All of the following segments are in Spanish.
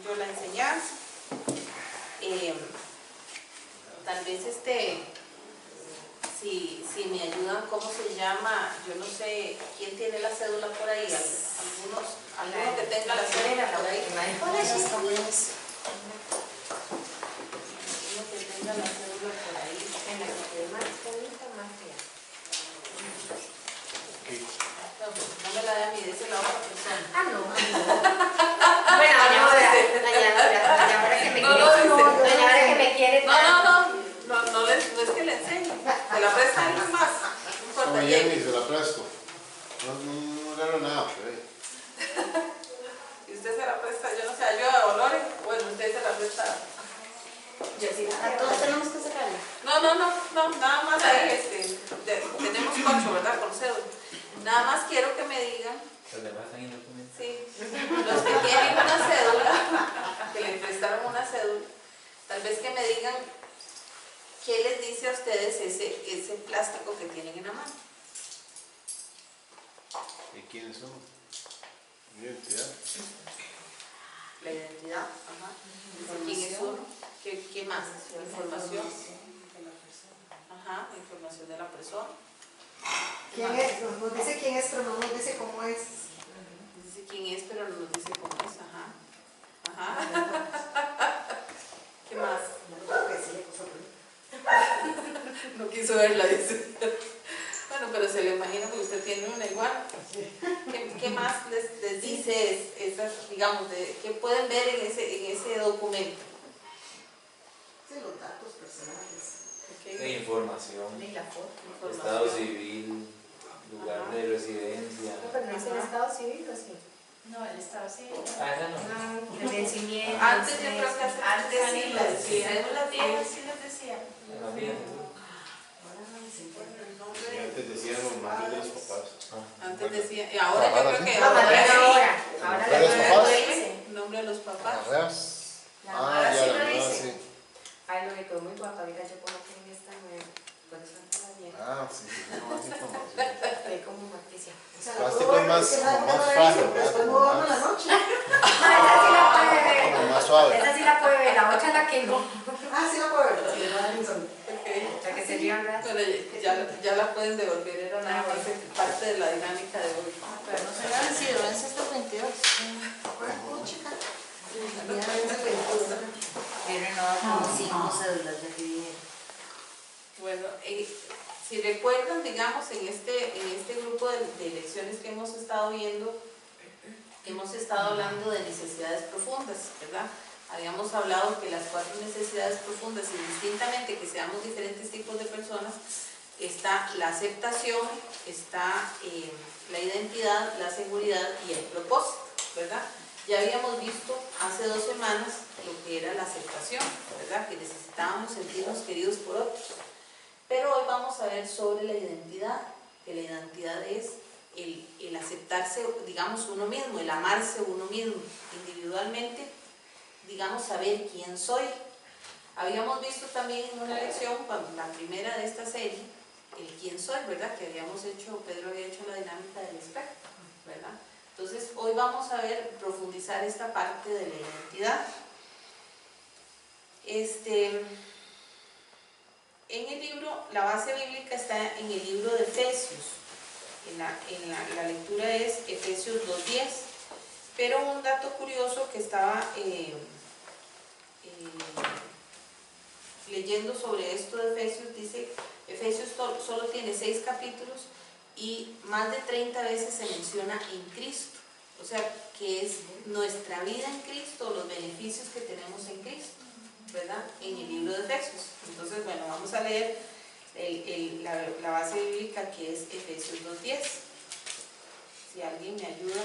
yo la enseñanza. Tal vez si me ayudan, ¿cómo se llama? Yo no sé, ¿quién tiene la cédula por ahí? ¿Alguno que tenga la cédula por ahí? Alguno que tenga la cédula por ahí. En la que quede más bonita, más fea. No me la dé a mí, dice la otra persona. Ah, no. Bueno, doña Bora que me quiere. Doña Bora que me quiere. No es que le enseñe. Se la presta a alguien más. No importa. No, Jenny, se la presto. No agarro nada, pero Y usted se la presta, yo no sé, yo a Olores, bueno, usted se la presta. Yo sí, a todos tenemos que sacarla. No, nada más ahí, tenemos 4, ¿verdad? Por cédula. Nada más quiero que me digan. Los demás están en documentos. Sí, los que tienen una cédula, que le prestaron una cédula, tal vez que me digan qué les dice a ustedes ese plástico que tienen en la mano. ¿y quiénes son? Identidad. La identidad, ajá. ¿Quién es uno? ¿Qué más? Información. Ajá, información de la persona. ¿Quién es? Nos dice quién es, pero no nos dice cómo es. Dice quién es, pero no nos dice cómo es, ajá. ¿Qué más? No quiso verla, dice. Bueno, pero se le imagina que usted tiene una igual. ¿Qué más les dice esas, digamos, qué pueden ver en ese documento? Sí, los datos personales. De información, Ni la foto. estado civil, lugar de residencia. No, pero no es el estado civil, ¿o sí? No, el estado civil. Ah, esa no. El vencimiento. Antes yo creo que Antes sí lo lo decía. decía. Las viejas sí los decían. La mía. Y antes decían los nombres de los papás. Antes decía, y ahora yo creo que Ahora ¿De los papás? el nombre de los papás. Arreas. Ahora sí ya, lo la nueva, dice. sí. Ay, lo que quedó muy guapa, ahorita yo como que en esta nueva. Por eso antes la vieja. Sí, no, más información. Estoy como Patricia. O sea, Plástico es más frágil, ¿verdad? después Como no vamos más- la noche. No, esa sí la puede ver. Como más suave. Esa sí la puede ver, la otra es la que no. Ah, sí la puedo ver. Sí, la Robinson. La que se rían, ¿verdad? Bueno, ya la pueden devolver, era nada más parte de la dinámica de hoy. Pero no se lo han vencido, vence hasta el 22. Bueno, chica. He renovado como 5 cédulas ya que vinieron. Bueno, si recuerdan, digamos, en este grupo de lecciones que hemos estado viendo, hemos estado hablando de necesidades profundas, ¿verdad? Habíamos hablado que las 4 necesidades profundas, indistintamente que seamos diferentes tipos de personas, está la aceptación, está la identidad, la seguridad y el propósito, ¿verdad? Ya habíamos visto hace 2 semanas lo que era la aceptación, ¿verdad? Que necesitábamos sentirnos queridos por otros. Pero hoy vamos a ver sobre la identidad, que la identidad es el aceptarse, digamos, uno mismo, el amarse uno mismo individualmente, digamos, saber quién soy. Habíamos visto también en una lección, la primera de esta serie, el quién soy, ¿verdad? Que habíamos hecho, Pedro había hecho la dinámica del espejo, ¿verdad? Entonces, hoy vamos a ver, profundizar esta parte de la identidad. En el libro, la base bíblica está en el libro de Efesios. La lectura es Efesios 2:10. Pero un dato curioso que estaba leyendo sobre esto de Efesios, dice, Efesios solo tiene 6 capítulos y más de 30 veces se menciona en Cristo. O sea, que es nuestra vida en Cristo, los beneficios que tenemos en Cristo, ¿verdad? En el libro de Efesios. Entonces, bueno, vamos a leer la base bíblica que es Efesios 2:10. Si alguien me ayuda.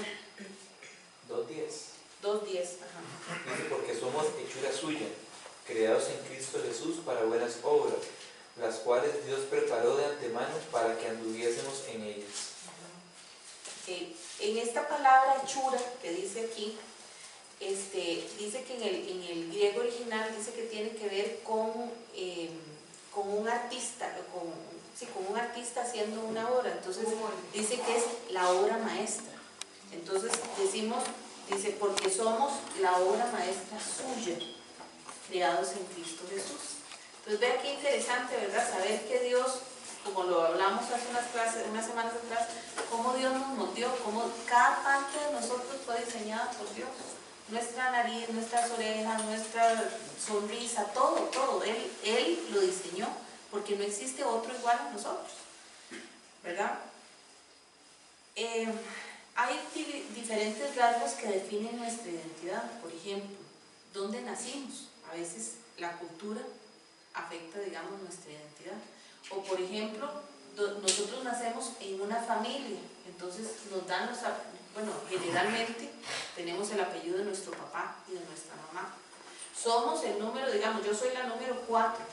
2:10. 2:10, ajá. Dice, porque somos hechura suya, creados en Cristo Jesús para buenas obras, las cuales Dios preparó de antemano para que anduviésemos en ellas. En esta palabra hechura que dice aquí, dice que en el griego original dice que tiene que ver con un artista, con un artista haciendo una obra. Entonces dice que es la obra maestra. Entonces dice, porque somos la obra maestra suya, creados en Cristo Jesús. Entonces vea qué interesante, ¿verdad? Saber que Dios, como lo hablamos hace unas semanas atrás, cómo Dios nos moldeó, cómo cada parte de nosotros fue diseñada por Dios. Nuestra nariz, nuestras orejas, nuestra sonrisa, todo. Él lo diseñó, porque no existe otro igual a nosotros, ¿verdad? Hay diferentes rasgos que definen nuestra identidad. Por ejemplo, ¿dónde nacimos? A veces la cultura afecta, digamos, nuestra identidad. O por ejemplo, nosotros nacemos en una familia, entonces nos dan generalmente tenemos el apellido de nuestro papá y de nuestra mamá. Somos el número, digamos, yo soy la número 4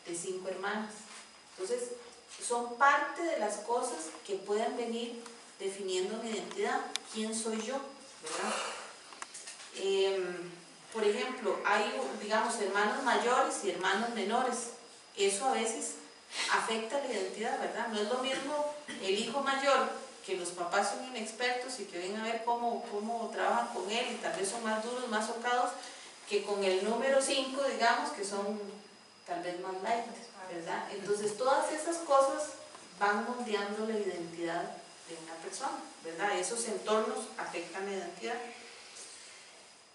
de 5 hermanas. Entonces, son parte de las cosas que pueden venir definiendo mi identidad. ¿Quién soy yo? ¿Verdad? Por ejemplo, hay, digamos, hermanos mayores y hermanos menores. Eso a veces afecta la identidad, ¿verdad? No es lo mismo el hijo mayor, que los papás son inexpertos y que ven a ver cómo trabajan con él y tal vez son más duros, más socados, que con el número 5, digamos, que son tal vez más light, ¿verdad? Entonces todas esas cosas van moldeando la identidad de una persona, ¿verdad? Esos entornos afectan la identidad.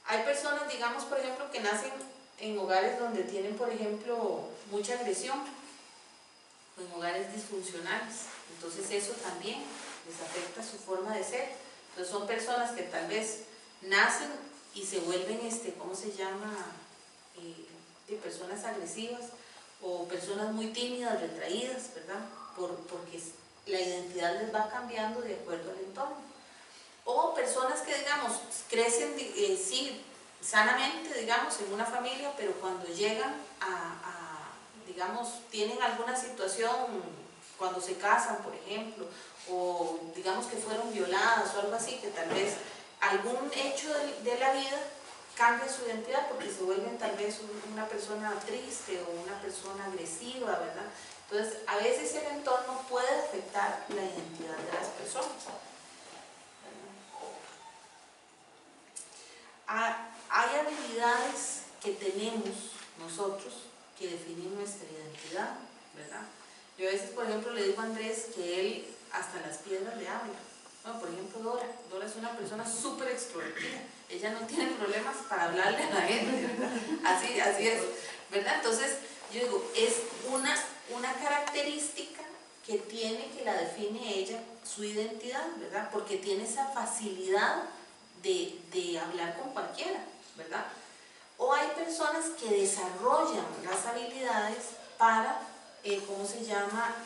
Hay personas, digamos, por ejemplo, que nacen en hogares donde tienen, por ejemplo, mucha agresión, o en hogares disfuncionales. Entonces eso también les afecta su forma de ser. Entonces son personas que tal vez nacen y se vuelven, ¿cómo se llama? Personas agresivas o personas muy tímidas, retraídas, ¿verdad? Porque la identidad les va cambiando de acuerdo al entorno. O personas que, digamos, crecen, sí, sanamente, digamos, en una familia, pero cuando llegan digamos, tienen alguna situación, cuando se casan, por ejemplo, o digamos que fueron violadas o algo así, que tal vez algún hecho de la vida cambia su identidad porque se vuelven tal vez una persona triste o una persona agresiva, ¿verdad? Entonces, a veces el entorno puede afectar la identidad de las personas. Hay habilidades que tenemos nosotros que definen nuestra identidad, ¿verdad? Yo a veces, por ejemplo, le digo a Andrés que él hasta las piedras le habla. Bueno, por ejemplo, Dora es una persona súper extrovertida. Ella no tiene problemas para hablarle a la gente, ¿verdad? Así es, ¿verdad? Entonces, yo digo, es una característica que la define ella, su identidad, ¿verdad? Porque tiene esa facilidad de hablar con cualquiera, ¿verdad? O hay personas que desarrollan las habilidades para, ¿cómo se llama?,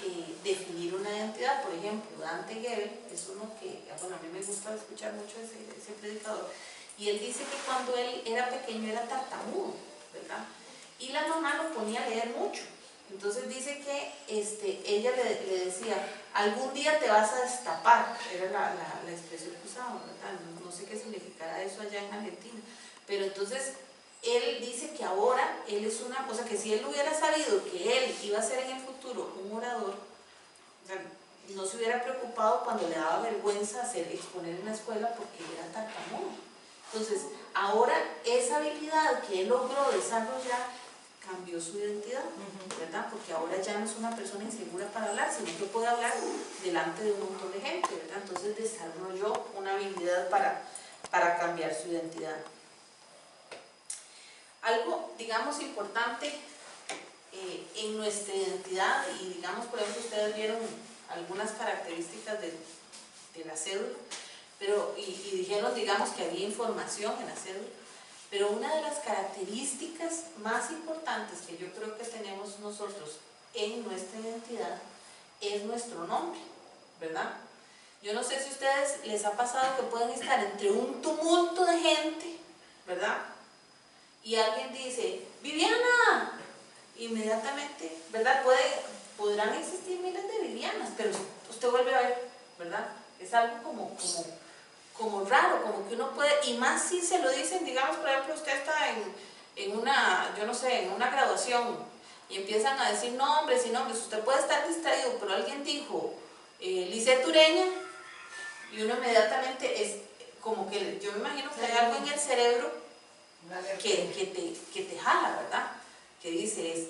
definir una identidad. Por ejemplo, Dante Gebel es uno que, bueno, a mí me gusta escuchar mucho ese predicador, y él dice que cuando él era pequeño era tartamudo, ¿verdad? Y la mamá lo ponía a leer mucho. Entonces dice que ella le decía, algún día te vas a destapar, era la expresión que usaba, ¿verdad? No sé qué significará eso allá en Argentina, pero entonces él dice que ahora él es una cosa que si él hubiera sabido que él iba a ser en el futuro un orador, o sea, no se hubiera preocupado cuando le daba vergüenza exponer en la escuela porque era tartamudo. Entonces, ahora esa habilidad que él logró desarrollar cambió su identidad, ¿verdad? Porque ahora ya no es una persona insegura para hablar, sino que puede hablar delante de un montón de gente, ¿verdad? Entonces desarrolló una habilidad para cambiar su identidad. Algo, digamos, importante en nuestra identidad, y digamos, por ejemplo, ustedes vieron algunas características de la cédula, y dijeron, digamos, que había información en la cédula, pero una de las características más importantes que yo creo que tenemos nosotros en nuestra identidad es nuestro nombre, ¿verdad? Yo no sé si a ustedes les ha pasado que pueden estar entre un tumulto de gente, ¿verdad? Y alguien dice, Viviana, inmediatamente, ¿verdad? Podrán existir miles de Vivianas, pero usted vuelve a ver, ¿verdad? Es algo como raro, como que uno puede, y más si se lo dicen, digamos, por ejemplo, usted está en una, yo no sé, en una graduación, y empiezan a decir nombres y nombres, usted puede estar distraído, pero alguien dijo, Lisette Ureña, y uno inmediatamente es como que, yo me imagino que hay algo en el cerebro Una alerta. que te jala, ¿verdad? Que dice,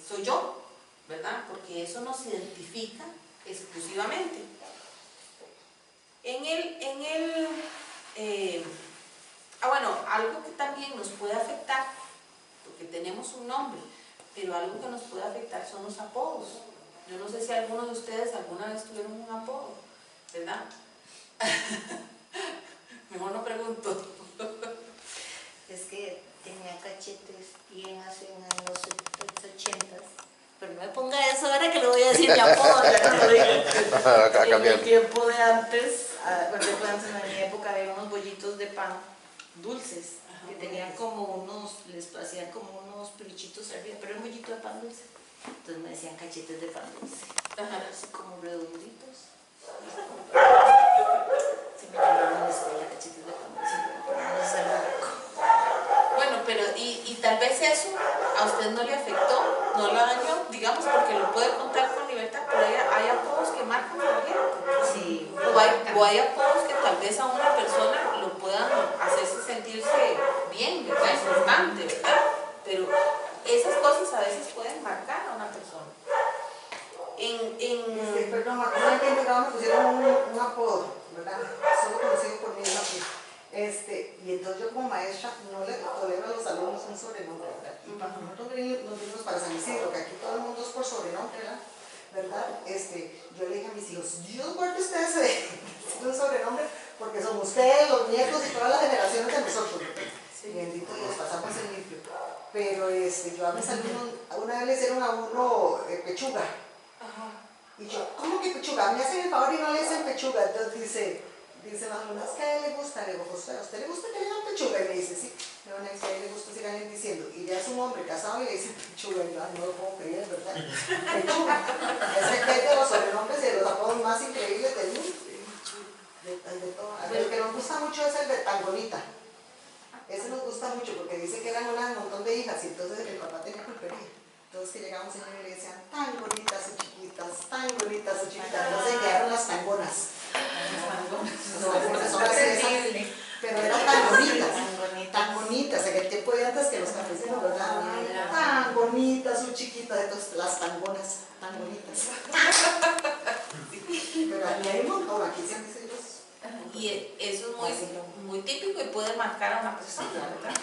soy yo, ¿verdad? Porque eso nos identifica exclusivamente. Bueno, algo que también nos puede afectar, porque tenemos un nombre, pero algo que nos puede afectar son los apodos. Yo no sé si alguno de ustedes alguna vez tuvieron un apodo, ¿verdad? Mejor no pregunto. Es que tenía cachetes bien hace en los 80s. Pero no me ponga eso ahora que le voy a decir mi apodo, ya no lo digo. En el tiempo de antes, en mi época había unos bollitos de pan dulces, que tenían como les hacían como unos peluchitos arriba, pero era un bollito de pan dulce. Entonces me decían cachetes de pan dulce, así como redonditos. Se me llamaban en la escuela cachetes de pan dulce, pero no es algo. Bueno, pero y tal vez eso a usted no le afectó, no lo dañó, digamos, porque lo puede contar con libertad, pero hay apodos que marcan a la gente. Sí. O hay apodos que tal vez a una persona lo puedan hacerse sentirse bien, ¿verdad? Importante, ¿verdad? Pero esas cosas a veces pueden marcar a una persona. Perdón, una vez me pusieron un apodo, ¿verdad? Solo conocido por mí, y entonces yo como maestra no le tolero a los alumnos un sobrenombre, ¿verdad? Y cuando nosotros nos vinimos para San Isidro, que aquí todo el mundo es por sobrenombre, ¿verdad? Yo le dije a mis hijos, Dios guarde ustedes de un sobrenombre, porque son ustedes, los nietos y todas las generaciones de nosotros. Sí. Bendito Dios, pasamos en limpio. Pero yo a mis alumnos, una vez le hicieron a uno pechuga. Ajá. Y yo, ¿cómo que pechuga? Me hacen el favor y no le dicen pechuga. Entonces dicen las alumnas, ¿qué a él le gusta? Le digo, pues, ¿a usted le gusta que le digan pechuga? Y me dice, sí. Le digo, si a él le gusta, sigan diciendo. Y ya es un hombre casado y le dicen pechuga. Y yo, no lo puedo creer, ¿verdad? Pechuga. Es de los sobrenombres y de los apodos más increíbles del mundo. De todo. El que nos gusta mucho es el de tan bonita. Ese nos gusta mucho porque dice que eran un montón de hijas y entonces el papá tenía pulpería. Entonces que llegaba un señor y le decían, tan bonitas o chiquitas, tan bonitas o chiquitas. Entonces quedaron las tangonas. No, porque son así, pero eran tan bonitas, en el tiempo de antes que los campesinos, ¿verdad? Tan bonitas o chiquitas, entonces las tangonas, tan bonitas. Pero aquí hay un montón, aquí se han dicho ellos. Y eso es muy típico y puede marcar a una persona, ¿verdad?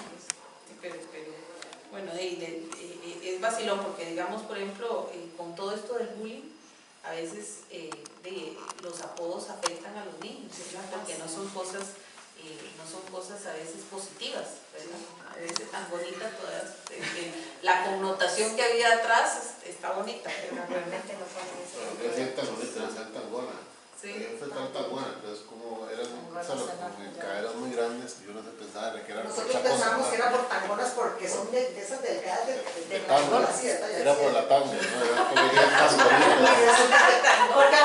Pero bueno, es vacilón porque, digamos, por ejemplo, con todo esto del bullying, a veces los apodos afectan a los niños, ¿verdad? Porque no son cosas a veces positivas, ¿verdad? A veces tan bonitas todas, la connotación que había atrás está bonita, ¿verdad? Realmente no fue eso. Pero es tan bonita, es tan buena. Sí. Yo fue tan buena, pero es como eran caderas muy grandes y uno se pensaba que eran nosotros pensamos que era por tangonas porque son de esas delgadas de tango, así, era por la tango, ¿no? Era porque eran tan bonitas. Porque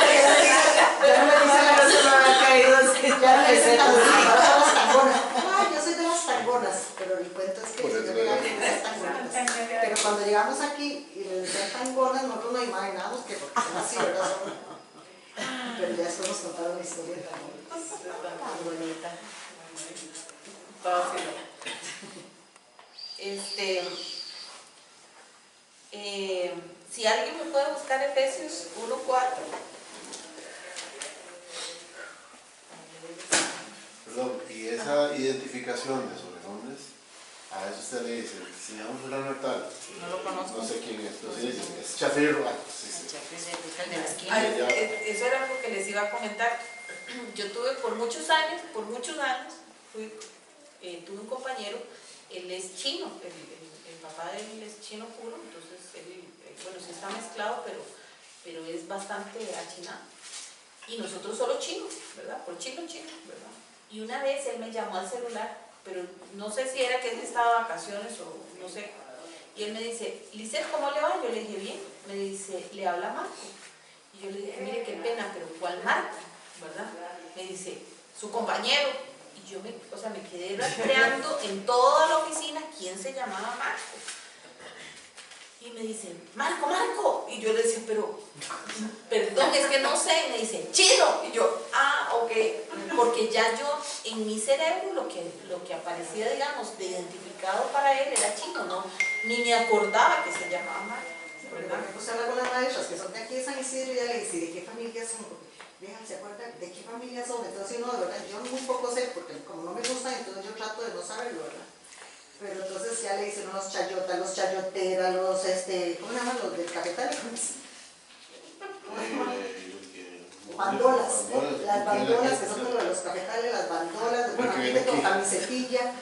ya no me dicen la ya no me dicen ahora son las tangonas. Ay, yo soy de las tangonas, pero el cuento es que yo me las tangonas. Pero cuando llegamos aquí y le decían tangonas, nosotros nos imaginamos que porque son así, ¿verdad? Pero ya después nos contaron la historia tan bonita. Si alguien me puede buscar Efesios 1:4. Perdón, y esa identificación de sobrenombres, a eso usted le dice, si llama fulano tal, No lo conozco. no sé quién es, entonces le dicen, es Chafirro, sí. El de la esquina. Eso era lo que les iba a comentar. Yo tuve por muchos años, tuve un compañero, él es chino, el papá de él es chino puro, entonces él, bueno, sí está mezclado, pero es bastante achinado. Y nosotros solo chinos, ¿verdad? Por chino, ¿verdad? Y una vez él me llamó al celular, pero no sé si era que él estaba de vacaciones o no sé. Y él me dice, Lisette, ¿cómo le va? Yo le dije, bien. Me dice, le habla Marco. Y yo le dije, mire, qué pena, pero ¿cuál Marco? ¿Verdad? Me dice, su compañero. Y yo me quedé rastreando en toda la oficina quién se llamaba Marco. Y me dice, Marco, Marco. Y yo le decía, pero, perdón, es que no sé. Y me dice, Chino. Y yo, ok. Porque ya yo, en mi cerebro, lo que aparecía, digamos, de identificado para él era Chino, ¿no? Ni me acordaba que se llamaba Marco. ¿Verdad? Me puse a hablar con las maestras que son de aquí de San Isidro y ya le dice, ¿de qué familia son? Vean, ¿se acuerdan? ¿De qué familia son? Entonces uno, de verdad, yo muy poco sé, porque como no me gusta, entonces yo trato de no saberlo, ¿verdad? Pero entonces ya le dicen los chayotas, los chayoteras, los, ¿cómo se llaman? Los del cafetal. Bandolas, las bandolas, que son como los cafetales, las bandolas, bueno, aquí con camisetilla.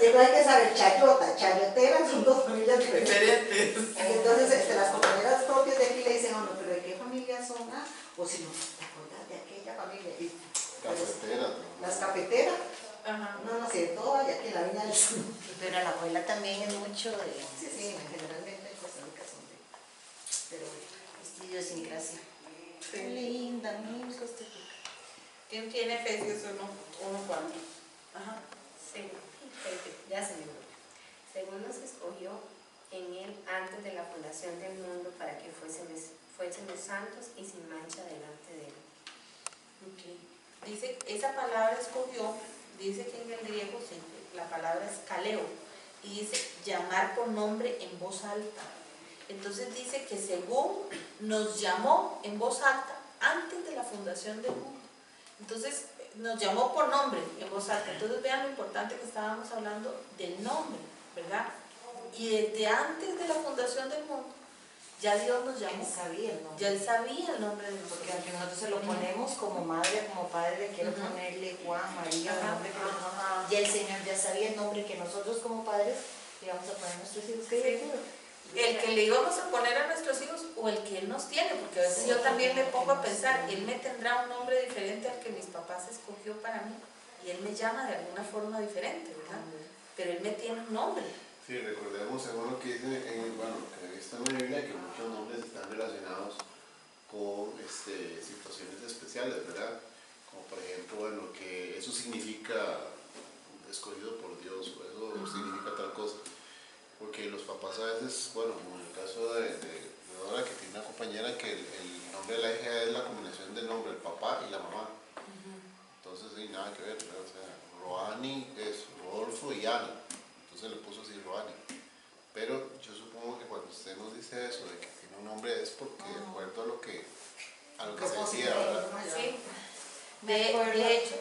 Y hay que saber, chayota, chayotera, son dos familias diferentes. Y entonces las compañeras propias de aquí le dicen, no, pero ¿de qué familia son? O si no, ¿te acuerdas de aquella familia? Cafetera. Las cafeteras. Ajá. No, sí, de todo hay aquí en la Viña del Sur. Pero la abuela también es mucho de Sí, generalmente en Costa Rica son de... Pero idiosincrasia. Sí. Qué linda, mi Costa Rica. ¿Quién tiene Efesios 1:4? Ajá. Ya se me olvidó. Según nos escogió en él antes de la fundación del mundo para que fuésemos santos y sin mancha delante de él. Okay. Dice, esa palabra escogió, dice que en el griego la palabra es kaleo, y dice llamar por nombre en voz alta. Entonces dice que según nos llamó en voz alta antes de la fundación del mundo. Entonces nos llamó por nombre en voz alta. Entonces vean lo importante que estábamos hablando del nombre, ¿verdad? Y desde antes de la fundación del mundo, ya Dios nos llamó. Él sabía el nombre. Ya Él sabía el nombre de nosotros. Porque aunque nosotros se lo ponemos como madre, como padre, quiero ponerle Juan, María, el nombre que le ponemos, ya el Señor ya sabía el nombre que nosotros como padres le íbamos a poner a nuestros hijos. El que le íbamos a poner a nuestros hijos o el que Él nos tiene, porque a veces yo también me pongo a pensar, Él me tendrá un nombre diferente al que mis papás escogió para mí y Él me llama de alguna forma diferente, ¿verdad? Pero Él me tiene un nombre. Sí, recordemos según lo que dice, bueno, que he visto en la Biblia, que muchos nombres están relacionados con situaciones especiales, ¿verdad? Como por ejemplo, bueno, que eso significa escogido por Dios, o eso significa tal cosa. Porque los papás a veces, bueno, como en el caso de Dora, que tiene una compañera que el nombre de la hija es la combinación del nombre del papá y la mamá. Entonces, sí, nada que ver, ¿verdad? O sea, Roani es Rodolfo y Ana. Entonces le puso así Roani. Pero yo supongo que cuando usted nos dice eso, de que tiene un nombre, es porque de acuerdo a lo que se decía, ¿verdad? Sí. De hecho,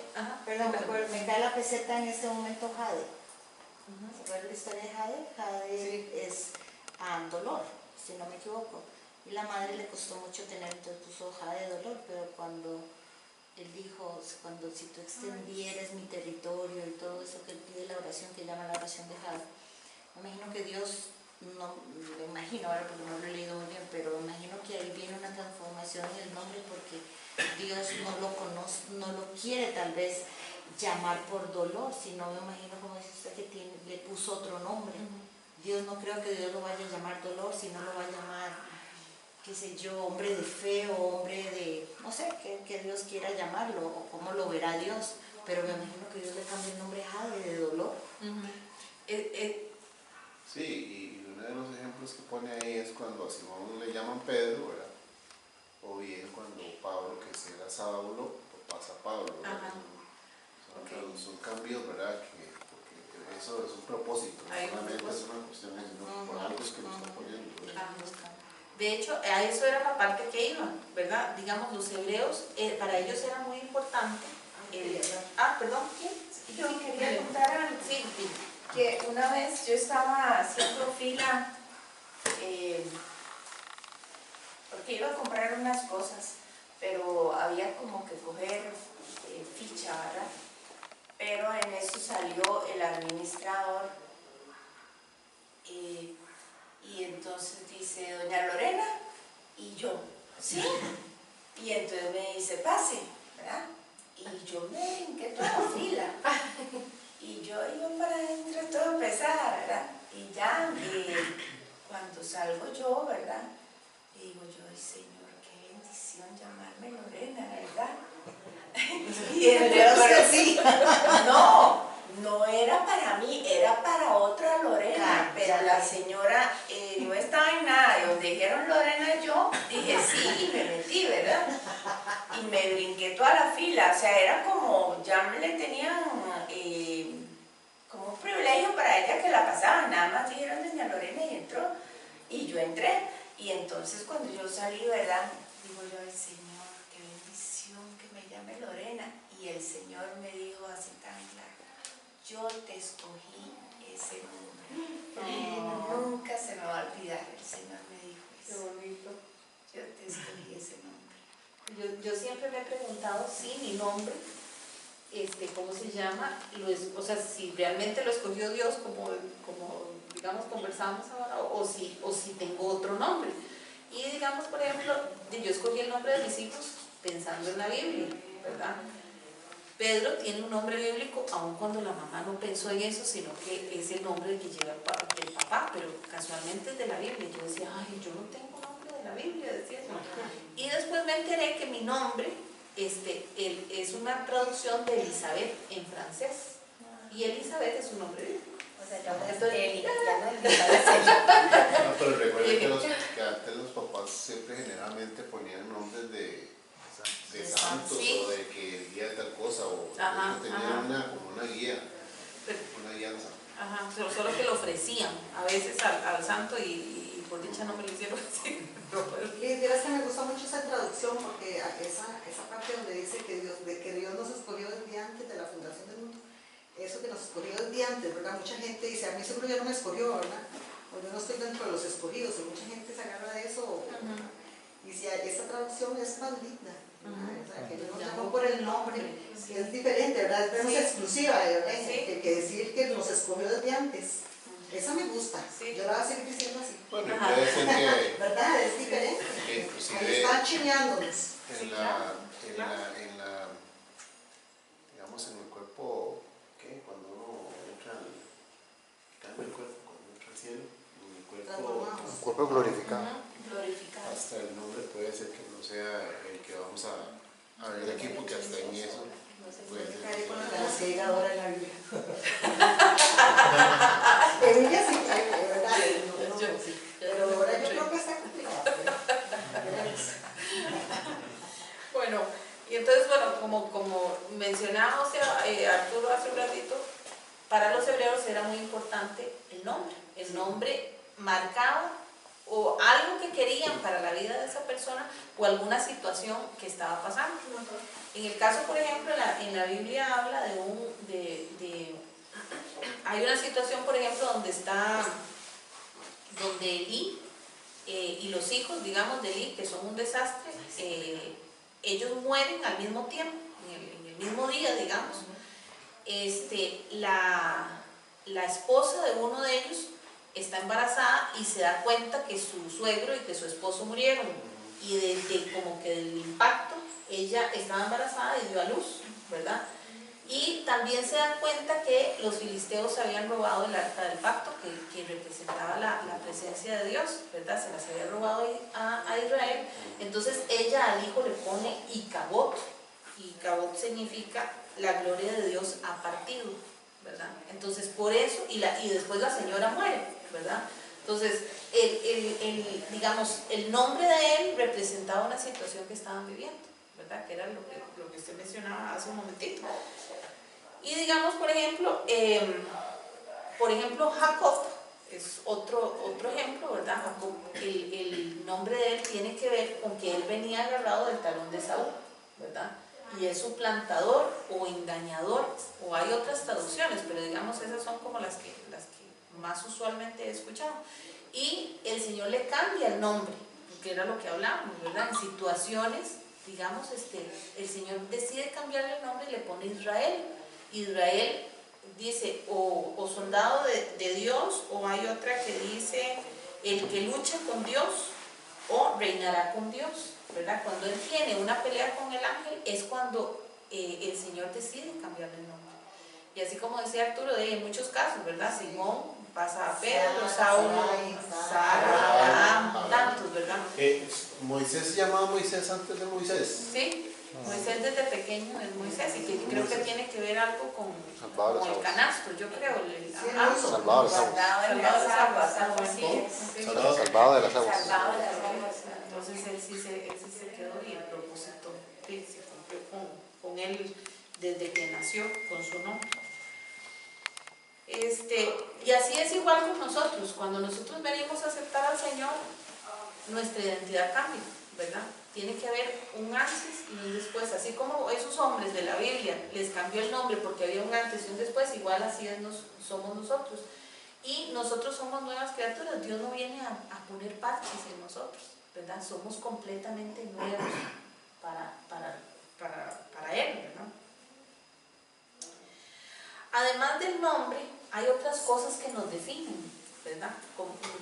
perdón, me cae la peseta en este momento Jade. ¿Se acuerdan la historia de Jade? Jade es dolor, si no me equivoco. Y la madre le costó mucho tener, entonces puso Jade de dolor, pero cuando él dijo, si tú extendieras mi territorio y todo eso que él pide la oración, que llama la oración de Jade, me imagino que Dios, no me imagino, ahora porque no lo he leído muy bien, pero me imagino que ahí viene una transformación en el nombre porque Dios no lo conoce, no lo quiere tal vez llamar por dolor, sino me imagino como dice usted que le puso otro nombre. Dios no creo que Dios lo vaya a llamar dolor, sino lo va a llamar, qué sé yo, hombre de fe o hombre de, no sé, que Dios quiera llamarlo o cómo lo verá Dios, pero me imagino que Dios le cambia el nombre a Jade de dolor. Sí, y uno de los ejemplos que pone ahí es cuando a Simón le llaman Pedro, ¿verdad? O bien cuando Pablo, que era Saulo, pasa a Pablo, ¿verdad? Son cambios, ¿verdad? Porque eso es un propósito, no solamente es una cuestión, sino por algo es que lo está poniendo, ¿verdad? De hecho, a eso era la parte que iba, ¿verdad? Digamos, los hebreos, para ellos era muy importante. Perdón, ¿quién? Yo quería contar algo. Sí, Que una vez yo estaba haciendo fila porque iba a comprar unas cosas, pero había como que coger ficha, ¿verdad? Pero en eso salió el administrador y entonces dice, doña Lorena, y yo, ¿sí? Y entonces me dice, pase, ¿verdad? Y yo me brinqué toda la fila. Y yo iba para adentro todo pesada, ¿verdad? Y ya, cuando salgo yo, ¿verdad? Y digo yo, ay Señor, qué bendición llamarme Lorena, ¿verdad? Y entonces no era para mí, era para otra Lorena, pero la la señora no estaba en nada, y donde dijeron Lorena yo, dije sí, y me metí, ¿verdad? Y me brinqué toda la fila, o sea, era como, ya me le tenían como un privilegio para ella que la pasaban, nada más dijeron doña Lorena y entró, y yo entré, y entonces cuando yo salí, ¿verdad? Digo yo, ay Señor, qué bendición que me llame Lorena, y el Señor me dijo así tan claro, yo te escogí ese nombre. Nunca se me va a olvidar, el Señor me dijo Qué eso. bonito. Yo te escogí ese nombre. Yo siempre me he preguntado si mi nombre, ¿cómo se llama? O sea, si realmente lo escogió Dios, como digamos conversamos ahora, o si tengo otro nombre. Y digamos, por ejemplo, yo escogí el nombre de mis hijos pensando en la Biblia, ¿verdad? Pedro tiene un nombre bíblico, aun cuando la mamá no pensó en eso, sino que es el nombre que lleva el papá, pero casualmente es de la Biblia. Yo decía, ay, yo no tengo nombre de la Biblia, decía eso. Y después me enteré que mi nombre es una traducción de Elizabeth en francés. Y Elizabeth es un nombre bíblico. O sea, ya no es Entonces, Eli, ya no es Elizabeth. No, pero recuerden que antes los papás siempre generalmente ponían nombres de santos, sí, o de que el día de tal cosa, o Ajá, tenían ajá. como una guía, Pero- una guianza. Ajá, solo que lo ofrecían a veces al santo y por dicha no me lo hicieron así. Liz, verás que me gusta mucho esa traducción porque esa parte donde dice que Dios nos escogió desde antes de la fundación del mundo, eso que nos escogió desde antes, ¿verdad? Mucha gente dice, a mí seguro ya no me escogió, ¿verdad? O yo no estoy dentro de los escogidos, y mucha gente se agarra de eso. Y si esa traducción es más digna, ¿verdad? O sea, que Dios nos llamó por el nombre, Sí. es diferente, ¿verdad? Es menos Sí. exclusiva, ¿verdad? Sí. Que decir que nos escogió desde antes. Esa me gusta, Sí. yo la voy a seguir diciendo así. Bueno, y Ajá. puede ser ¿Verdad? Es diferente. que Ahí inclusive están chineándonos. digamos, en el cuerpo, ¿qué? Cuando uno cambia el cuerpo, cuando entra al cielo, en el cuerpo, Transformamos. Un cuerpo glorificado. Glorificado. hasta el nombre puede ser que no sea el que vamos a ver aquí, porque hasta en eso puede ser. Cae con la seguidora en la Biblia. En ella sí, de verdad, no, sí. Pero ahora yo creo que está complicado. Bueno, y entonces, bueno, como mencionaba Arturo hace un ratito, para los hebreos era muy importante el nombre marcado o algo que querían para la vida de esa persona o alguna situación que estaba pasando. En el caso, por ejemplo, en la Biblia habla hay una situación, por ejemplo, donde Elí y los hijos, digamos, de Elí, que son un desastre, ellos mueren al mismo tiempo, en el mismo día, digamos. La esposa de uno de ellos está embarazada y se da cuenta que su suegro y que su esposo murieron, y como que del impacto ella estaba embarazada y dio a luz, ¿verdad? Y también se dan cuenta que los filisteos habían robado el arca del pacto que representaba la presencia de Dios, ¿verdad? Se las había robado a Israel. Entonces ella al hijo le pone Icabod. Icabod significa la gloria de Dios ha partido, ¿verdad? Entonces por eso, y después la señora muere, ¿verdad? Entonces digamos, el nombre de él representaba una situación que estaban viviendo, ¿verdad? Que era lo que usted mencionaba hace un momentito. Y digamos, por ejemplo, Jacob es otro ejemplo, ¿verdad? Jacob, el nombre de él tiene que ver con que él venía agarrado del talón de Saúl, ¿verdad? Y es suplantador o engañador, o hay otras traducciones, pero digamos esas son como las que más usualmente he escuchado. Y el Señor le cambia el nombre, que era lo que hablábamos, ¿verdad? En situaciones, digamos, el Señor decide cambiarle el nombre y le pone Israel. Israel dice o soldado de Dios, o hay otra que dice el que lucha con Dios o reinará con Dios, ¿verdad? Cuando él tiene una pelea con el ángel es cuando el Señor decide cambiarle el nombre. Y así como decía Arturo, hay muchos casos, ¿verdad? Simón pasa a Pedro, Saulo, Sara, Abraham, tantos, ¿verdad? ¿Moisés se llamaba Moisés antes de Moisés? Sí, Moisés desde pequeño es Moisés, y que creo que tiene que ver algo con el canasto, yo creo. Salvado de las aguas. Guardado en las aguas, algo así. Salvado de las aguas. Salvado de las aguas. Entonces él sí se quedó, y el propósito sí, se cumplió con él desde que nació, con su nombre. Y así es igual con nosotros. Cuando nosotros venimos a aceptar al Señor, nuestra identidad cambia, ¿verdad? Tiene que haber un antes y un después. Así como esos hombres de la Biblia les cambió el nombre porque había un antes y un después, igual así somos nosotros. Y nosotros somos nuevas criaturas. Dios no viene a poner parches en nosotros, ¿verdad? Somos completamente nuevos para Él, ¿verdad? Además del nombre, hay otras cosas que nos definen, ¿verdad?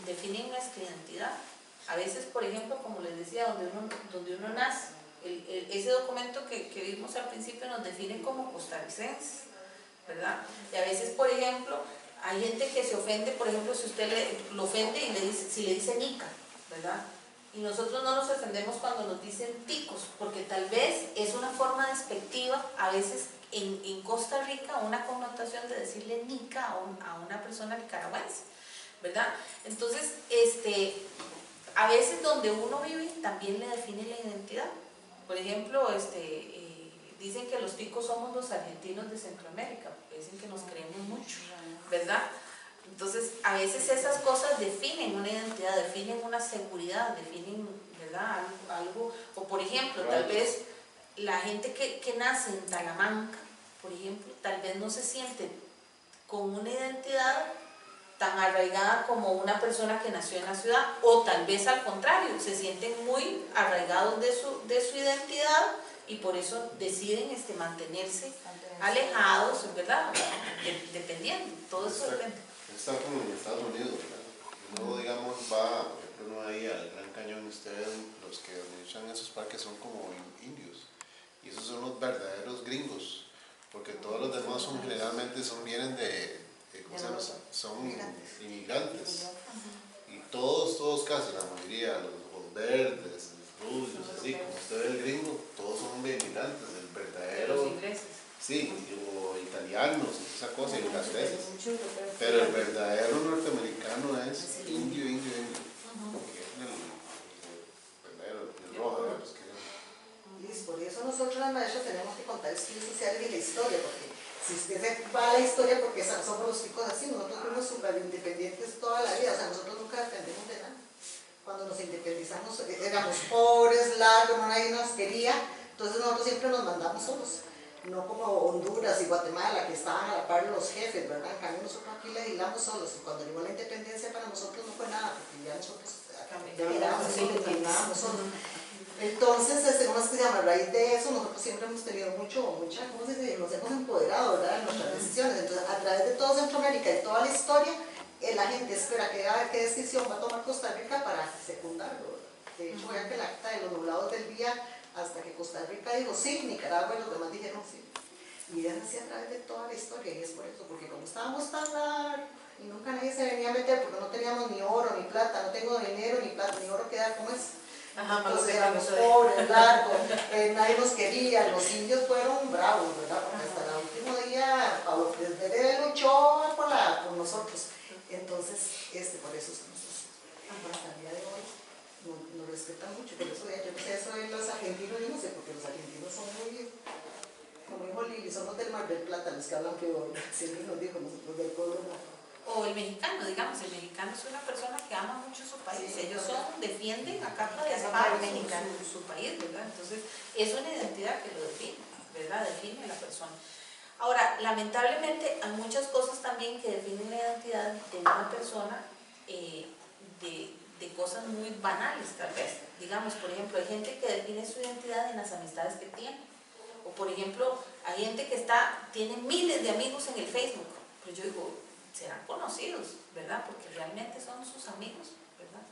Definen nuestra identidad. A veces, por ejemplo, como les decía, donde uno nace, ese documento que vimos al principio nos define como costarricenses, ¿verdad? Y a veces, por ejemplo, hay gente que se ofende, por ejemplo, si usted lo ofende y si le dice nica, ¿verdad? Y nosotros no nos ofendemos cuando nos dicen ticos, porque tal vez es una forma despectiva, a veces en Costa Rica, una connotación de decirle nica a una persona nicaragüense, ¿verdad? Entonces, a veces donde uno vive también le define la identidad. Por ejemplo, dicen que los ticos somos los argentinos de Centroamérica, dicen que nos creemos mucho, ¿verdad? Entonces, a veces esas cosas definen una identidad, definen una seguridad, definen, ¿verdad? Algo, o por ejemplo, tal vez la gente que nace en Talamanca, por ejemplo, tal vez no se siente con una identidad tan arraigada como una persona que nació en la ciudad, o tal vez al contrario, se sienten muy arraigados de su identidad y por eso deciden mantenerse alejados, ¿verdad? Dependiendo, todo eso depende. Está como en Estados Unidos, ¿verdad? Uno, digamos, va, por ejemplo, uno ahí al Gran Cañón, ustedes, los que administran esos parques son como indios, y esos son los verdaderos gringos, porque todos los demás generalmente vienen de ¿cómo se llama? Son inmigrantes. Y todos casi, la mayoría, los ojos verdes, los rubios, así como usted ve el gringo, todos son de inmigrantes, el verdadero. Los ingleses. Sí, o italianos, esa cosa, irlandeses. Pero el verdadero norteamericano es indio. El verdadero, el rojo, ¿verdad? Pues Listo, por eso nosotros las maestras tenemos que contar estudios sociales y la historia, porque si usted se va a la historia, porque somos los chicos así, nosotros fuimos súper independientes toda la vida, o sea, nosotros nunca dependemos de nada. Cuando nos independizamos éramos pobres, largos, nadie nos quería, entonces nosotros siempre nos mandamos solos. No como Honduras y Guatemala, que estaban a la par de los jefes, ¿verdad? En cambio nosotros aquí legislamos solos, y cuando llegó la independencia para nosotros no fue nada, porque ya nosotros caminamos solos. Entonces, ¿cómo es que se llama? A raíz de eso, nosotros siempre hemos tenido mucha, ¿cómo se dice? Nos hemos empoderado, ¿verdad? En nuestras decisiones. Entonces, a través de todo Centroamérica y toda la historia, la gente espera que vea qué decisión va a tomar Costa Rica para secundarlo. De hecho, vean que el acta de los nublados del día, hasta que Costa Rica dijo sí, Nicaragua y los demás dijeron sí. Y es así a través de toda la historia, y es por eso, porque como estábamos tan largos, y nunca nadie se venía a meter, porque no teníamos ni oro, ni plata, no tengo dinero, ni plata, ni oro que dar, ¿cómo es? Entonces éramos pobres, largos, nadie nos quería, los indios fueron bravos, ¿verdad? Porque hasta el último día Pablo Desvede luchó por nosotros. Entonces, por eso estamos así. Hasta el día de hoy nos respetan mucho, por eso yo no sé, eso de los argentinos, yo no sé, porque los argentinos son muy, como dijo Lili, somos del Mar del Plata, los que hablan peor, siempre nos dijo, nosotros del pueblo blanco. O el mexicano, digamos, el mexicano es una persona que ama mucho su país, sí, ellos defienden a capa de espada su país, ¿verdad? Entonces, es una identidad que lo define, ¿verdad? Define a la persona. Ahora, lamentablemente, hay muchas cosas también que definen la identidad de una persona, de cosas muy banales, tal vez. Digamos, por ejemplo, hay gente que define su identidad en las amistades que tiene. O, por ejemplo, hay gente que tiene miles de amigos en el Facebook, pero yo digo, serán conocidos, ¿verdad? Porque realmente son sus amigos, ¿verdad?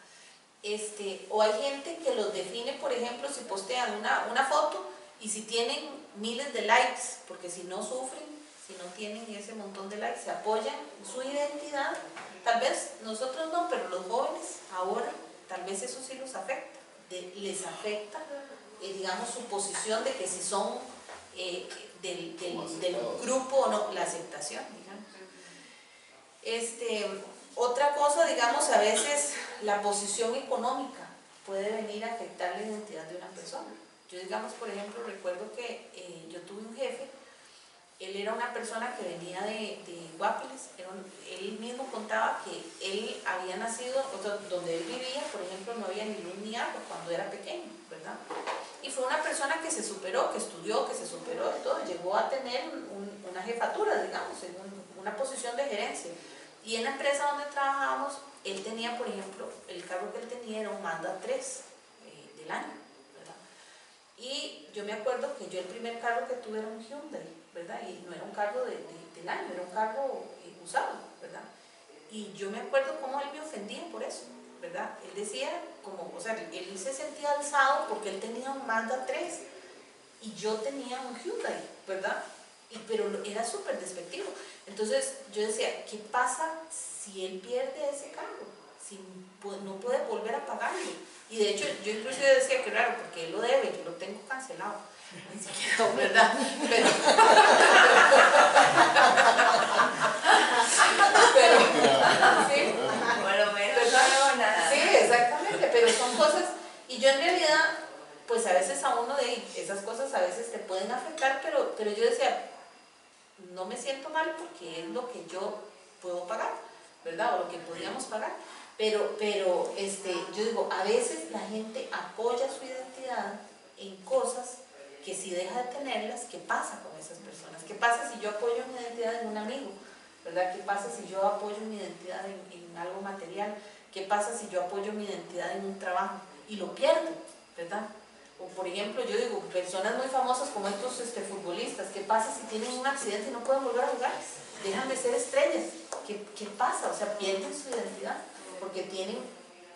O hay gente que los define, por ejemplo, si postean una foto y si tienen miles de likes, porque si no sufren, si no tienen ese montón de likes, se apoyan su identidad. Tal vez nosotros no, pero los jóvenes ahora, tal vez eso sí los afecta, les afecta digamos, su posición de que si son del grupo o no, la aceptación, digamos. Otra cosa, digamos, a veces la posición económica puede venir a afectar la identidad de una persona. Yo, digamos, por ejemplo, recuerdo que yo tuve un jefe. Él era una persona que venía de Guapiles. Él mismo contaba que él había nacido, o sea, donde él vivía, por ejemplo, no había ni luz ni agua cuando era pequeño, ¿verdad? Y fue una persona que se superó, que estudió, que se superó de todo, llegó a tener una jefatura, digamos, en una posición de gerencia. Y en la empresa donde trabajábamos, él tenía, por ejemplo, el carro que él tenía era un Mazda 3 del año, ¿verdad? Y yo me acuerdo que yo el primer carro que tuve era un Hyundai, ¿verdad? Y no era un carro del año, era un carro usado, ¿verdad? Y yo me acuerdo cómo él me ofendía por eso, ¿verdad? Él decía, como, o sea, él se sentía alzado porque él tenía un Mazda 3 y yo tenía un Hyundai, ¿verdad? Pero era súper despectivo. Entonces yo decía, ¿qué pasa si él pierde ese carro? Si no puede volver a pagarlo. Y de hecho yo inclusive decía que raro, porque él lo debe, yo lo tengo cancelado. Ni siquiera, ¿verdad? Pero sí, Por lo menos ¿verdad? no, nada. Sí, exactamente, pero son cosas, y yo en realidad, pues a veces a uno de esas cosas a veces te pueden afectar, pero yo decía, no me siento mal porque es lo que yo puedo pagar, ¿verdad? O lo que podríamos pagar. Pero yo digo, a veces la gente apoya su identidad en cosas que si deja de tenerlas, ¿qué pasa con esas personas? ¿Qué pasa si yo apoyo mi identidad en un amigo? ¿Verdad? ¿Qué pasa si yo apoyo mi identidad en algo material? ¿Qué pasa si yo apoyo mi identidad en un trabajo y lo pierdo? ¿Verdad? O por ejemplo, yo digo, personas muy famosas como estos futbolistas, ¿qué pasa si tienen un accidente y no pueden volver a jugar? Dejan de ser estrellas. ¿Qué pasa? O sea, pierden su identidad porque tienen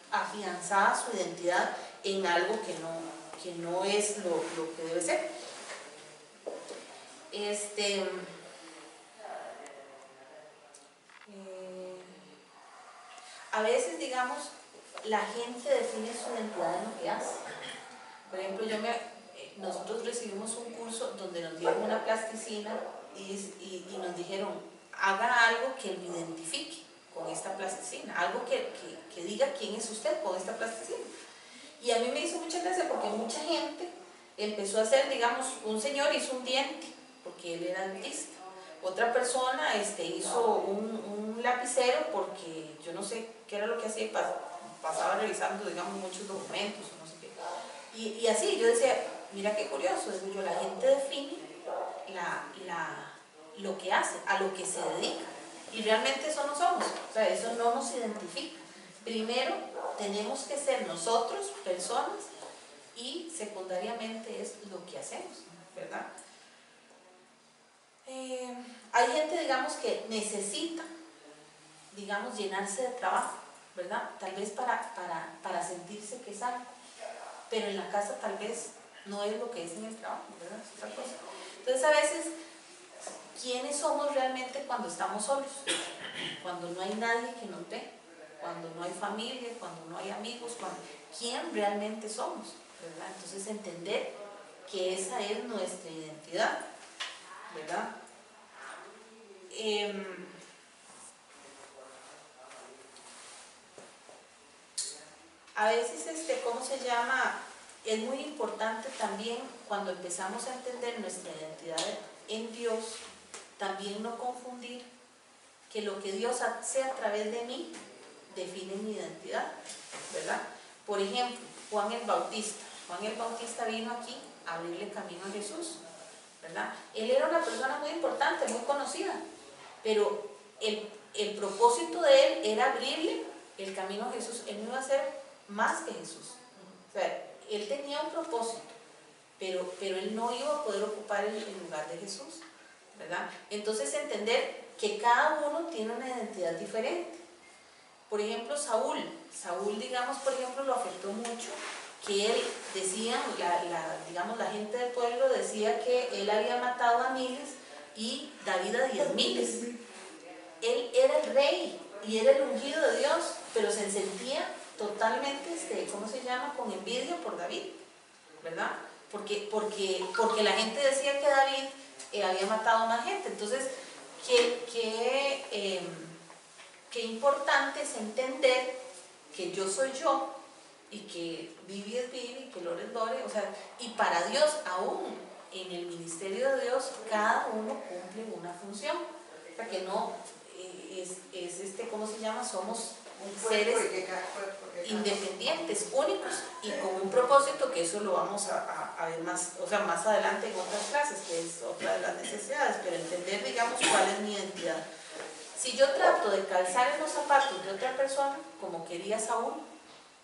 afianzada su identidad en algo que no es lo que debe ser. A veces, digamos, la gente define su identidad en lo que hace. Por ejemplo, nosotros recibimos un curso donde nos dieron una plasticina y nos dijeron, haga algo que lo identifique con esta plasticina, algo que diga quién es usted con esta plasticina. Y a mí me hizo mucha gracia porque mucha gente empezó a hacer, digamos, un señor hizo un diente, porque él era dentista. Otra persona hizo un lapicero porque yo no sé qué era lo que hacía y pasaba revisando, digamos, muchos documentos, no sé qué. Y así, yo decía, mira qué curioso, digo yo, la gente define lo que hace, a lo que se dedica. Y realmente eso no somos, o sea, eso no nos identifica. Primero, tenemos que ser nosotros, personas, y secundariamente es lo que hacemos, ¿verdad? Hay gente, digamos, que necesita, digamos, llenarse de trabajo, ¿verdad? Tal vez para sentirse que es algo, pero en la casa tal vez no es lo que es en el trabajo, ¿verdad? Es otra cosa. Entonces, a veces, ¿quiénes somos realmente cuando estamos solos? Cuando no hay nadie que nos ve, cuando no hay familia, cuando no hay amigos, ¿quién realmente somos? ¿Verdad? Entonces, entender que esa es nuestra identidad, ¿verdad? A veces, ¿cómo se llama? Es muy importante también cuando empezamos a entender nuestra identidad en Dios, también no confundir que lo que Dios hace a través de mí define mi identidad, ¿verdad? Por ejemplo, Juan el Bautista. Juan el Bautista vino aquí a abrirle camino a Jesús, ¿verdad? Él era una persona muy importante, muy conocida, pero el propósito de él era abrirle el camino a Jesús. Él no iba a ser más que Jesús. O sea, él tenía un propósito, pero él no iba a poder ocupar el lugar de Jesús, ¿verdad? Entonces, entender que cada uno tiene una identidad diferente. Por ejemplo, Saúl, digamos, por ejemplo, lo afectó mucho, que él, decían, digamos, la gente del pueblo decía que él había matado a miles y David a 10,000. Él era el rey y era el ungido de Dios, pero se sentía totalmente, ¿cómo se llama?, con envidia por David, ¿verdad? porque la gente decía que David había matado a más gente. Entonces, qué importante es entender que yo soy yo, y que Vivi es Vivi, y que Lore es Lore, o sea, y para Dios, aún en el ministerio de Dios, cada uno cumple una función, o sea, que no ¿cómo se llama? Somos seres independientes, únicos, y con un propósito, que eso lo vamos a ver más, o sea, más adelante en otras clases, que es otra de las necesidades, pero entender, digamos, cuál es mi identidad. Si yo trato de calzar en los zapatos de otra persona, como quería Saúl,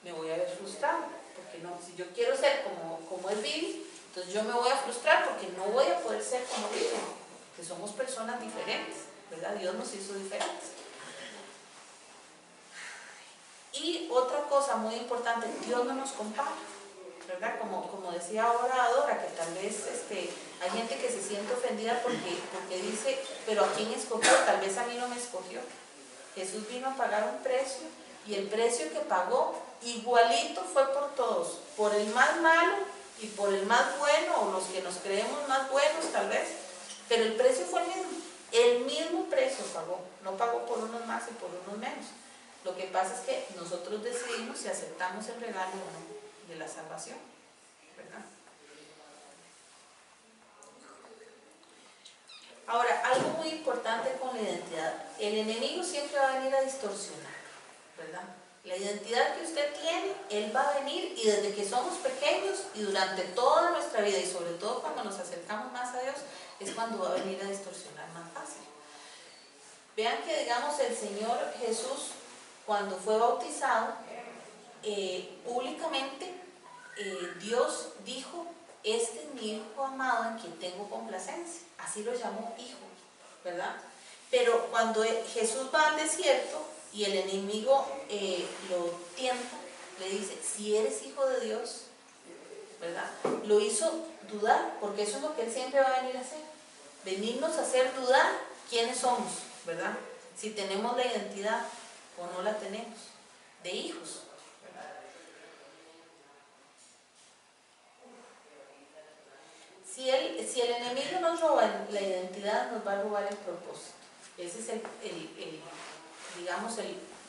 me voy a ver frustrado, porque no, si yo quiero ser como es Vivi, entonces yo me voy a frustrar porque no voy a poder ser como Vivi, que somos personas diferentes, ¿verdad? Dios nos hizo diferentes. Y otra cosa muy importante, Dios no nos compara, ¿verdad? Como decía ahora Dora, que tal vez hay gente que se siente ofendida porque dice, pero ¿a quién escogió? Tal vez a mí no me escogió. Jesús vino a pagar un precio, y el precio que pagó igualito fue por todos, por el más malo y por el más bueno, o los que nos creemos más buenos tal vez, pero el precio fue el mismo precio pagó, no pagó por unos más y por unos menos. Lo que pasa es que nosotros decidimos si aceptamos el regalo o no de la salvación, ¿verdad? Ahora, algo muy importante con la identidad, el enemigo siempre va a venir a distorsionar, ¿verdad? La identidad que usted tiene, él va a venir, y desde que somos pequeños y durante toda nuestra vida, y sobre todo cuando nos acercamos más a Dios, es cuando va a venir a distorsionar más fácil. Vean que, digamos, el Señor Jesús, cuando fue bautizado, públicamente Dios dijo, este es mi hijo amado en quien tengo complacencia. Así lo llamó hijo, ¿verdad? Pero cuando Jesús va al desierto y el enemigo lo tienta, le dice, si eres hijo de Dios, ¿verdad? Lo hizo dudar, porque eso es lo que él siempre va a venir a hacer, venirnos a hacer dudar quiénes somos, ¿verdad? Si tenemos la identidad o no la tenemos, de hijos. Si el enemigo nos roba la identidad, nos va a robar el propósito. Ese es digamos,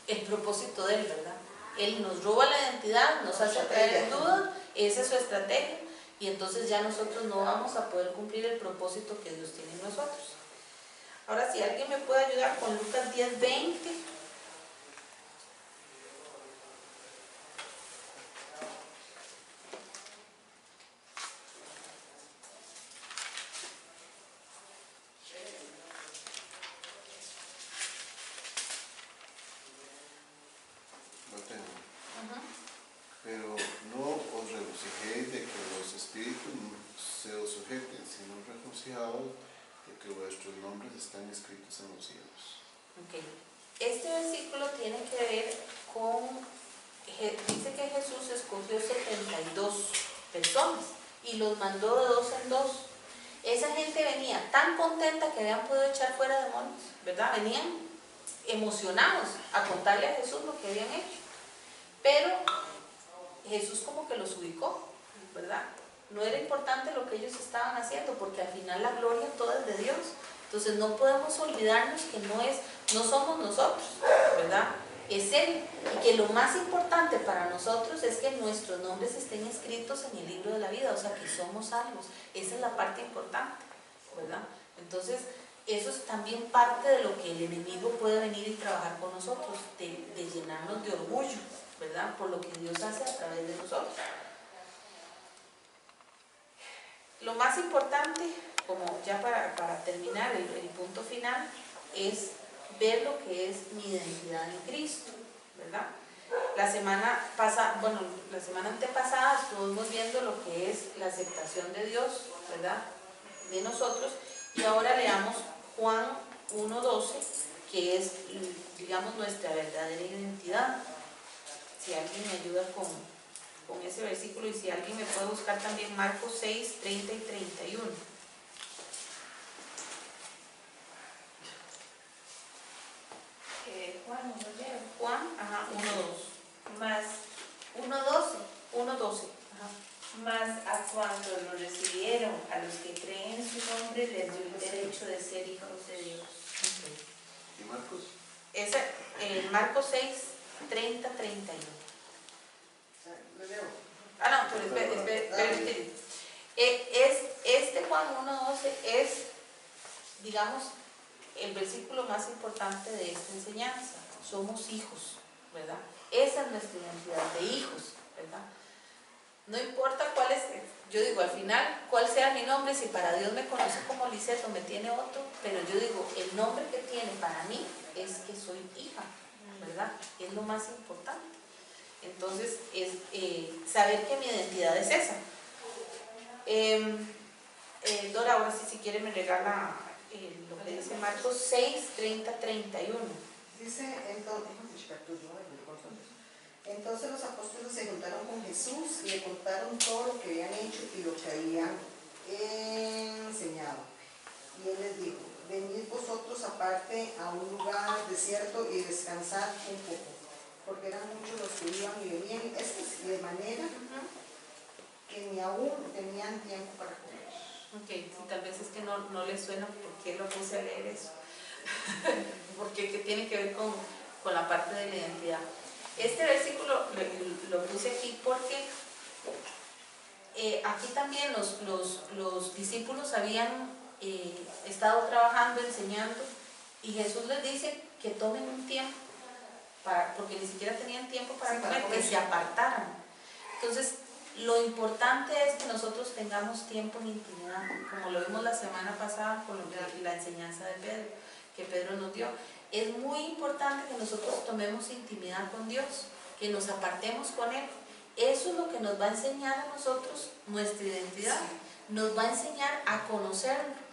el propósito de él, ¿verdad? Él nos roba la identidad, nos hace traer en duda, esa es su estrategia, y entonces ya nosotros no vamos a poder cumplir el propósito que Dios tiene en nosotros. Ahora, si alguien me puede ayudar con Lucas 10:20. Pero no os regocijéis de que los espíritus se os sujeten, sino regocijaos de que vuestros nombres están escritos en los cielos. Okay. Este versículo tiene que ver con, dice que Jesús escogió 72 personas y los mandó de dos en dos. Esa gente venía tan contenta que habían podido echar fuera demonios, ¿verdad? Venían emocionados a contarle a Jesús lo que habían hecho. Pero Jesús como que los ubicó, ¿verdad? No era importante lo que ellos estaban haciendo, porque al final la gloria toda es de Dios. Entonces no podemos olvidarnos que no somos nosotros, ¿verdad? Es Él. Y que lo más importante para nosotros es que nuestros nombres estén escritos en el libro de la vida, o sea, que somos salvos. Esa es la parte importante, ¿verdad? Entonces, eso es también parte de lo que el enemigo puede venir y trabajar con nosotros, de llenarnos de orgullo, ¿verdad? Por lo que Dios hace a través de nosotros. Lo más importante, como ya para terminar el punto final, es ver lo que es mi identidad en Cristo, ¿verdad? La semana antepasada estuvimos viendo lo que es la aceptación de Dios, ¿verdad? De nosotros, y ahora leamos Juan 1:12, que es, digamos, nuestra verdadera identidad. Si alguien me ayuda con ese versículo, y si alguien me puede buscar también Marcos 6, 30 y 31. Juan, ¿no leo? Juan, 1:2. Más 1:12. 1:12. Mas a cuantos lo recibieron, a los que creen en su nombre, les dio el derecho de ser hijos de Dios. ¿Y Marcos? Ese, Marcos 6, 30, 31. ¿Le leo? Ah, no, pero espérate. Este Juan 1:12 es, digamos, el versículo más importante de esta enseñanza. Somos hijos, ¿verdad? Esa es nuestra identidad de hijos, ¿verdad? No importa cuál es, yo digo al final, cuál sea mi nombre, si para Dios me conoce como Lisette o me tiene otro, pero yo digo, el nombre que tiene para mí es que soy hija, ¿verdad? Es lo más importante. Entonces, es saber que mi identidad es esa. Dora, ahora sí, si quiere me regala lo que dice Marcos 6, 30, 31. Dice, entonces los apóstoles se juntaron con Jesús y le contaron todo lo que habían hecho y lo que habían enseñado. Y él les dijo, venid vosotros aparte a un lugar desierto y descansad un poco, porque eran muchos los que iban y venían, de manera que ni aún tenían tiempo para comer. Ok, sí, tal vez es que no les suena porque lo puse a leer eso. Porque que tiene que ver con la parte de la identidad. Este versículo lo puse aquí porque aquí también los discípulos habían estado trabajando, enseñando, y Jesús les dice que tomen un tiempo, porque ni siquiera tenían tiempo para comer, que se apartaran. Entonces, lo importante es que nosotros tengamos tiempo en intimidad, como lo vimos la semana pasada con la enseñanza de Pedro, que Pedro nos dio. Es muy importante que nosotros tomemos intimidad con Dios, que nos apartemos con Él. Eso es lo que nos va a enseñar a nosotros nuestra identidad, nos va a enseñar a conocerlo.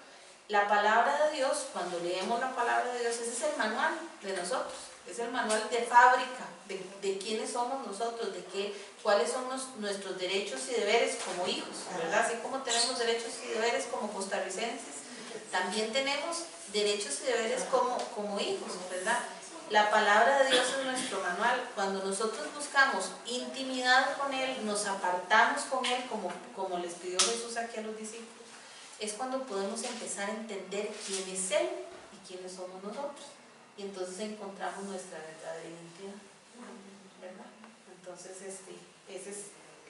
La palabra de Dios, cuando leemos la palabra de Dios, ese es el manual de nosotros, es el manual de fábrica de quiénes somos nosotros, cuáles son nuestros derechos y deberes como hijos, ¿verdad? Así como tenemos derechos y deberes como costarricenses, también tenemos derechos y deberes como hijos, ¿verdad? La palabra de Dios es nuestro manual. Cuando nosotros buscamos intimidad con Él, nos apartamos con Él, como les pidió Jesús aquí a los discípulos, es cuando podemos empezar a entender quién es Él y quiénes somos nosotros. Y entonces encontramos nuestra verdadera identidad, ¿verdad? Entonces, esa es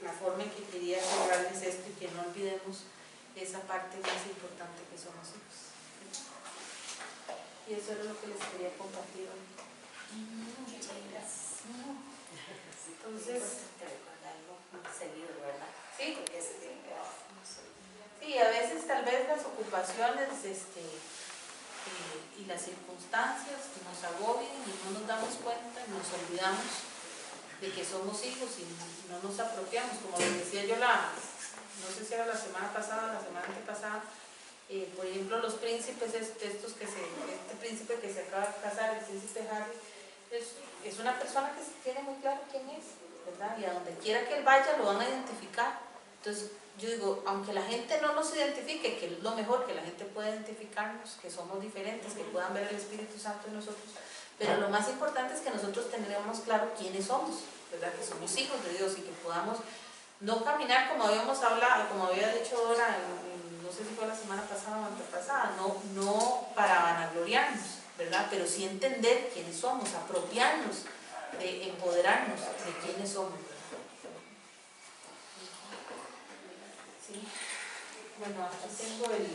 la forma en que quería asegurarles esto y que no olvidemos esa parte más importante que somos hijos. Y eso era lo que les quería compartir hoy. Muchas gracias. Entonces, recordarlo seguido, ¿verdad? sí, Porque es sí, a veces tal vez las ocupaciones y las circunstancias nos agobian y no nos damos cuenta, nos olvidamos de que somos hijos y no nos apropiamos, como les decía yo no sé si era la semana pasada, la semana antepasada, por ejemplo los príncipes este príncipe que se acaba de casar, el príncipe Harry, es una persona que tiene muy claro quién es, ¿verdad? Y a donde quiera que él vaya lo van a identificar. Entonces yo digo, aunque la gente no nos identifique, que es lo mejor, que la gente pueda identificarnos, que somos diferentes, que puedan ver el Espíritu Santo en nosotros, pero lo más importante es que nosotros tendremos claro quiénes somos, ¿verdad? Que somos hijos de Dios y que podamos no caminar como habíamos hablado, como había dicho Dora, no sé si fue la semana pasada o antepasada, no para vanagloriarnos, ¿verdad? Pero sí entender quiénes somos, apropiarnos, de empoderarnos de quiénes somos, ¿verdad? Sí. Bueno, aquí tengo el